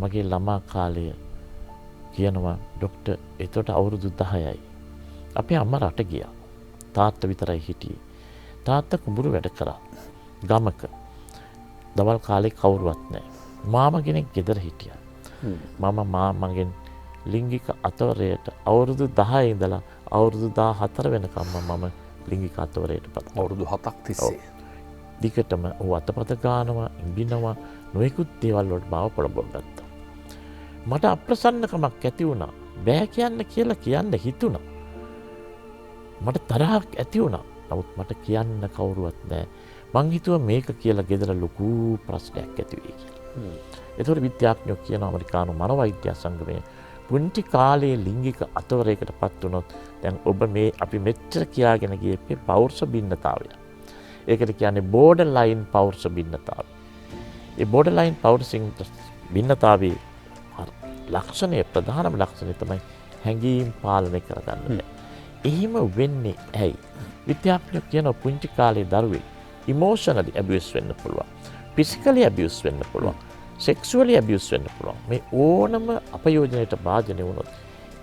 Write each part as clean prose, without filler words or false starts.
මගේ ළමා කාලය කියනවා ඩොක්ටර් එතකොට අවුරුදු 10යි. අපේ අම්මා රට ගියා. තාත්තා විතරයි හිටියේ. තාත්තා කුඹුරු වැඩ කරා. ගමක. දවල් කාලේ කවුරුවත් නැහැ. මාමා කෙනෙක් ගෙදර හිටියා. මාමගෙන් ලිංගික අතවරයට අවුරුදු 10 ඉඳලා අවුරුදු 14 වෙනකම්ම මම ලිංගික අතවරයට පත් වුණා. අවුරුදු 7ක් තිස්සේ. දිගටම ඌ අතපත ගානවා, ඉඹිනවා, නොයෙකුත් දේවල් වලට මාව පොළඹව ගත්තා. මට අප්‍රසන්නකමක් ඇති වුණා. බෑ කියලා කියන්න හිතුණා. මට තරහක් ඇති වුණා. නමුත් මට කියන්න කවුරුවත් නැහැ. මං හිතුවා මේක කියලා ගෙදර ලොකු ප්‍රශ්නයක් ඇති වෙයි කියලා. ඒතකොට විද්‍යාඥයෝ කියන ඇමරිකානු මනෝවෛද්‍ය සංගමයේ පුංචි කාලේ ලිංගික අතවරයකට පත් වුණොත් දැන් ඔබ මේ අපි මෙච්චර කියාගෙන ගියේ පෞරුෂ බින්නතාවය. ඒකට කියන්නේ බෝඩර් ලයින් පෞරුෂ බින්නතාවය. ඒ බෝඩර් ලයින් පෞරුෂින් බින්නතාවයේ ලක්ෂණය ප්‍රධානම ලක්ෂණය තමයි හැඟීම් පාලනය කරගන්න. එහෙම වෙන්නේ ඇයි? විද්‍යාඥයෝ කියන පුංචි කාලේ දරුවෙක් ඉමෝෂනලි ඇබියුස් වෙන්න පුළුවන්. ෆිසිකලි ඇබියුස් වෙන්න පුළුවන්. සෙක්ෂුවලි ඇබියුස් වෙන්න පුළුවන්. මේ ඕනම අපයෝජනයට භාජනය වුණොත්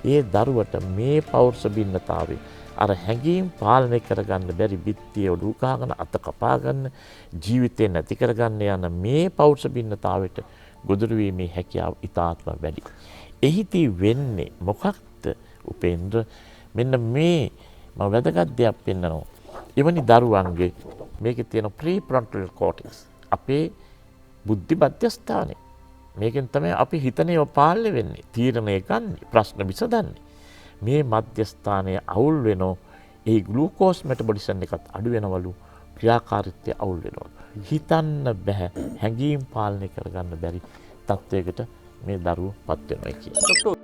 ඒ දරුවට මේ පෞරුෂ බින්නතාවය අර හැඟීම් පාලනය කරගන්න බැරි බිත්තිය ඔලුව ගහගෙන අත කපා ගන්න ජීවිතේ නැති කරගන්න යන මේ පෞරුෂ බින්නතාවයට ගොදුරු වීමේ හැකියාව ඉතාත්ම වැඩි. එහිදී වෙන්නේ මොකක්ද උපේන්ද්‍ර? මෙන්න මේ මම වැදගත් දෙයක් පෙන්නනවා. එවැනි දරුවන්ගේ මේකේ තියෙන ප්‍රීෆ්‍රොන්ටල් කෝටික්ස් අපේ බුද්ධි මධ්‍යස්ථානේ. මේකෙන් තමයි අපි හිතනේ පාලනය වෙන්නේ, තීරණය ගන්න, ප්‍රශ්න විසඳන්නේ. මේ මධ්‍යස්ථානයේ අවුල් වෙනෝ ඒ ග්ලූකෝස් මෙටබොලිසම් එකත් අඩු වෙනවලු, ක්‍රියාකාරීත්වය අවුල් වෙනවලු. හිතන්න බෑ, හැඟීම් පාලනය කරගන්න බැරි තත්වයකට මේ දරුවෝ පත් වෙනවා කියලා.